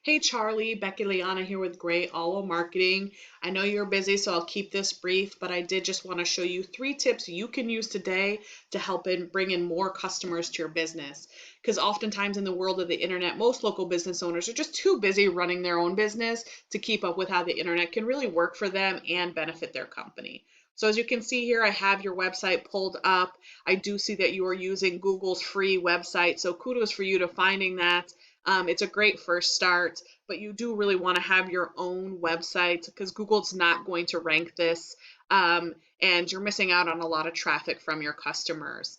Hey Charlie, Becky Liana here with Gray Auto Marketing. I know you're busy, so I'll keep this brief, but I did just want to show you 3 tips you can use today to help bring in more customers to your business. Because oftentimes in the world of the internet, most local business owners are just too busy running their own business to keep up with how the internet can really work for them and benefit their company. So as you can see here, I have your website pulled up. I do see that you are using Google's free website, so kudos for you to finding that. It's a great first start, but you do really want to have your own website because Google's not going to rank this, and you're missing out on a lot of traffic from your customers.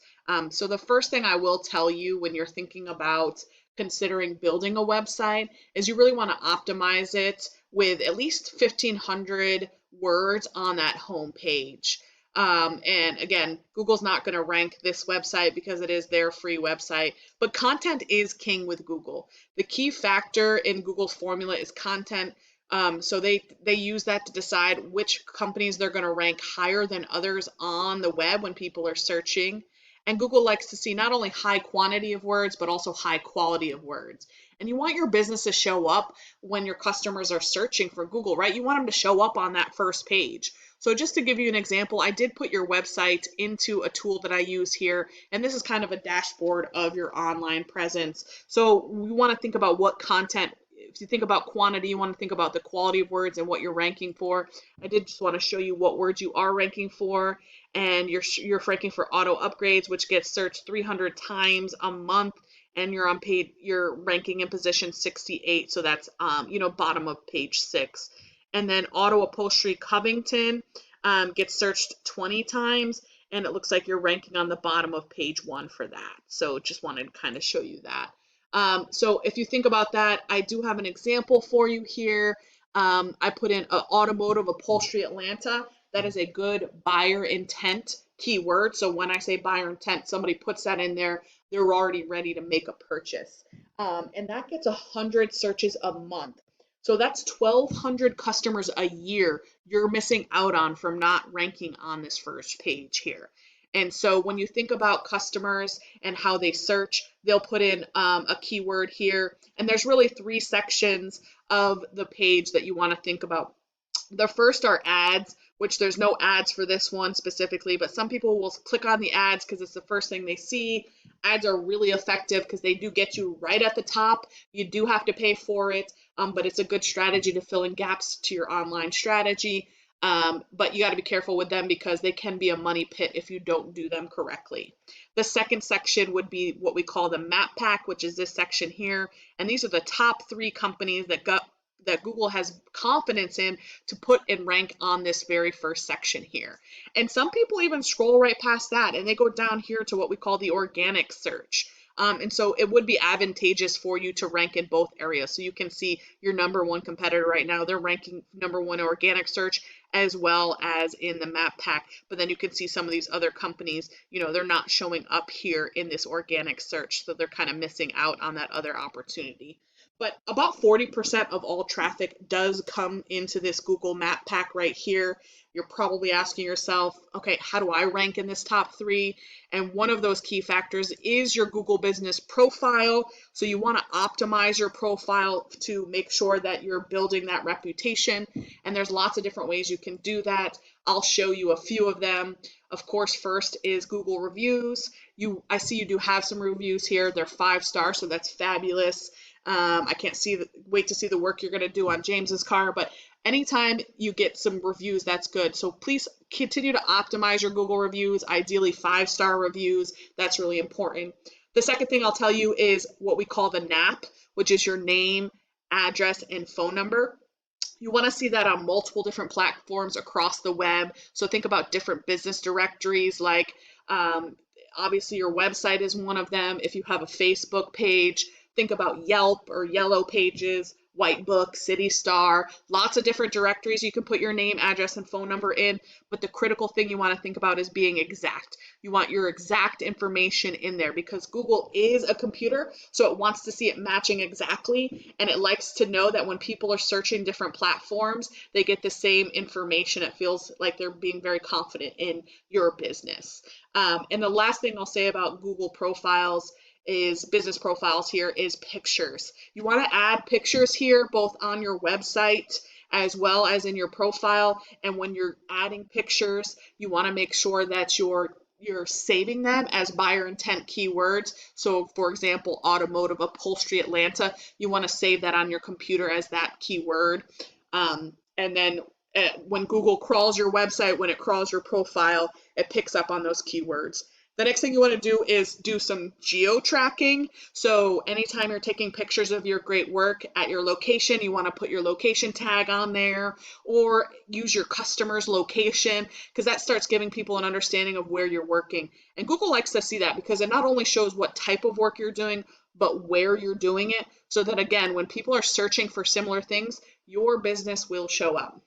So the first thing I will tell you when you're thinking about considering building a website is you really want to optimize it with at least 1,500 words on that home page. And again, Google's not going to rank this website because it is their free website, but content is king with Google. The key factor in Google's formula is content. So they use that to decide which companies they're going to rank higher than others on the web when people are searching. And Google likes to see not only high quantity of words, but also high quality of words. And you want your business to show up when your customers are searching for Google, right? You want them to show up on that first page. So just to give you an example, I did put your website into a tool that I use here, and this is kind of a dashboard of your online presence. So we want to think about what content. If you think about quantity, you want to think about the quality of words and what you're ranking for. I did just want to show you what words you are ranking for, and you're ranking for auto upgrades, which gets searched 300 times a month, and you're ranking in position 68, so that's bottom of page 6. And then auto upholstery Covington gets searched 20 times, and it looks like you're ranking on the bottom of page 1 for that. So just wanted to kind of show you that. So if you think about that, I do have an example for you here. I put in automotive upholstery Atlanta. That is a good buyer intent keyword. So when I say buyer intent, somebody puts that in there, they're already ready to make a purchase. And that gets 100 searches a month. So that's 1,200 customers a year you're missing out on from not ranking on this first page here. And so when you think about customers and how they search, they'll put in a keyword here. And there's really 3 sections of the page that you want to think about. The first are ads, which there's no ads for this one specifically, but some people will click on the ads because it's the first thing they see. Ads are really effective because they do get you right at the top. You do have to pay for it, but it's a good strategy to fill in gaps to your online strategy. But you got to be careful with them because they can be a money pit if you don't do them correctly. The second section would be what we call the map pack, which is this section here. And these are the top 3 companies that Google has confidence in to put and rank on this very first section here. And some people even scroll right past that and they go down here to what we call the organic search. And so it would be advantageous for you to rank in both areas. So you can see your number 1 competitor right now, they're ranking number 1 organic search as well as in the map pack. But then you can see some of these other companies, they're not showing up here in this organic search. So they're kind of missing out on that other opportunity. But about 40% of all traffic does come into this Google Map Pack right here. You're probably asking yourself, okay, how do I rank in this top 3? And one of those key factors is your Google business profile. So you want to optimize your profile to make sure that you're building that reputation. And there's lots of different ways you can do that. I'll show you a few of them. Of course, first is Google reviews. I see you do have some reviews here. They're 5 stars, so that's fabulous. I can't wait to see the work you're going to do on James's car, but anytime you get some reviews, that's good. So please continue to optimize your Google reviews, ideally 5-star reviews. That's really important. The second thing I'll tell you is what we call the NAP, which is your name, address, and phone number. You want to see that on multiple different platforms across the web. So think about different business directories like obviously your website is one of them. If you have a Facebook page, think about Yelp or Yellow Pages, Whitebook, City Star, lots of different directories you can put your name, address, and phone number in. But the critical thing you want to think about is being exact. You want your exact information in there because Google is a computer, so it wants to see it matching exactly, and it likes to know that when people are searching different platforms, they get the same information. It feels like they're being very confident in your business. And the last thing I'll say about Google profiles is business profiles here is pictures. You want to add pictures here both on your website as well as in your profile. And when you're adding pictures, you want to make sure that you're saving them as buyer intent keywords. So for example, automotive upholstery Atlanta, you want to save that on your computer as that keyword. And then when Google crawls your website, when it crawls your profile, it picks up on those keywords. The next thing you want to do is do some geo tracking. So anytime you're taking pictures of your great work at your location, you want to put your location tag on there or use your customer's location, because that starts giving people an understanding of where you're working. And Google likes to see that because it not only shows what type of work you're doing, but where you're doing it, so that again, when people are searching for similar things, your business will show up.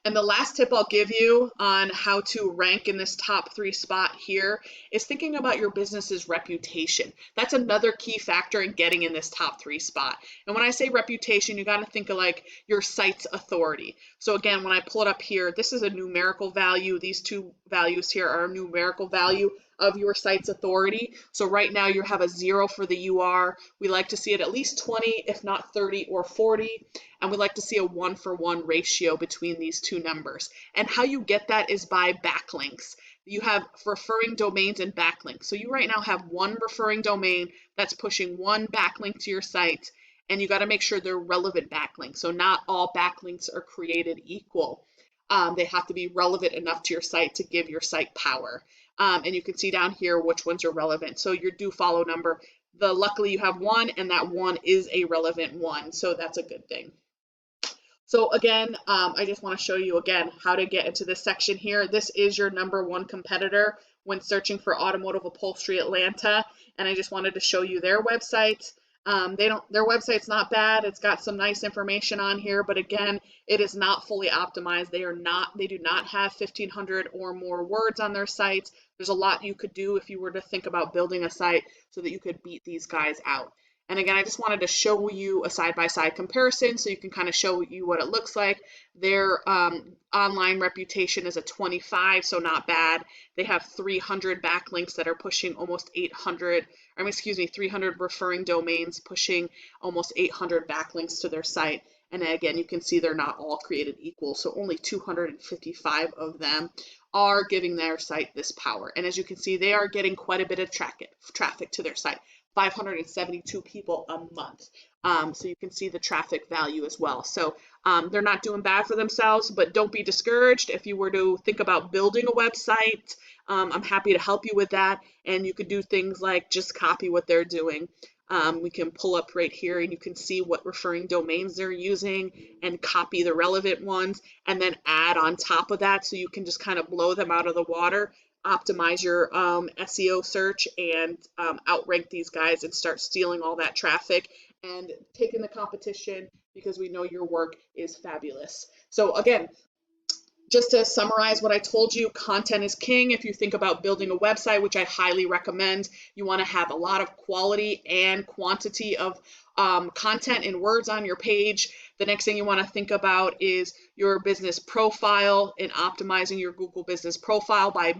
And the last tip I'll give you on how to rank in this top 3 spot here is thinking about your business's reputation. That's another key factor in getting in this top 3 spot. And when I say reputation, you got to think of like your site's authority. So again, when I pull it up here, this is a numerical value. These 2 values here are a numerical value of your site's authority. So right now you have a 0 for the UR. We like to see it at least 20, if not 30 or 40. And we like to see a 1-for-1 ratio between these 2 numbers. And how you get that is by backlinks. You have referring domains and backlinks. So you right now have 1 referring domain that's pushing 1 backlink to your site, and you got to make sure they're relevant backlinks. So not all backlinks are created equal. They have to be relevant enough to your site to give your site power. And you can see down here which ones are relevant. So your do follow number, luckily you have 1, and that 1 is a relevant one. So that's a good thing. So again, I just want to show you again how to get into this section here. This is your #1 competitor when searching for automotive upholstery Atlanta, and I just wanted to show you their website. Their website's not bad. It's got some nice information on here, but again, it is not fully optimized. They do not have 1,500 or more words on their site. There's a lot you could do if you were to think about building a site so that you could beat these guys out. And again, I just wanted to show you a side-by-side comparison so you can kind of show you what it looks like. Their online reputation is a 25, so not bad. They have 300 backlinks that are pushing almost 300 referring domains pushing almost 800 backlinks to their site. And again, you can see they're not all created equal, so only 255 of them are giving their site this power. And as you can see, they are getting quite a bit of traffic to their site. 572 people a month. So you can see the traffic value as well. So they're not doing bad for themselves, but don't be discouraged. If you were to think about building a website, I'm happy to help you with that. And you could do things like just copy what they're doing. We can pull up right here and you can see what referring domains they're using and copy the relevant ones and then add on top of that, so you can just kind of blow them out of the water, optimize your SEO search, and outrank these guys and start stealing all that traffic and taking the competition, because we know your work is fabulous. So again, just to summarize what I told you, content is king. If you think about building a website, which I highly recommend, you want to have a lot of quality and quantity of content and words on your page. The next thing you want to think about is your business profile and optimizing your Google business profile by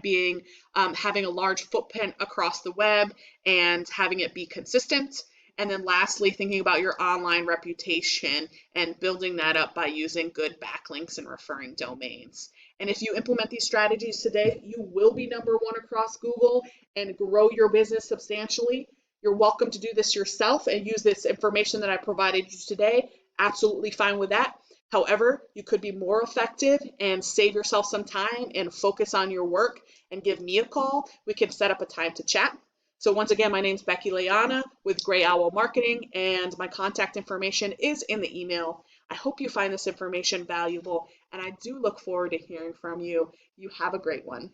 having a large footprint across the web and having it be consistent. And then lastly, thinking about your online reputation and building that up by using good backlinks and referring domains. And if you implement these strategies today, you will be #1 across Google and grow your business substantially. You're welcome to do this yourself and use this information that I provided you today. Absolutely fine with that. However, you could be more effective and save yourself some time and focus on your work and give me a call. We can set up a time to chat. So once again, my name's Becky with Gray Owl Marketing, and my contact information is in the email. I hope you find this information valuable, and I do look forward to hearing from you. You have a great one.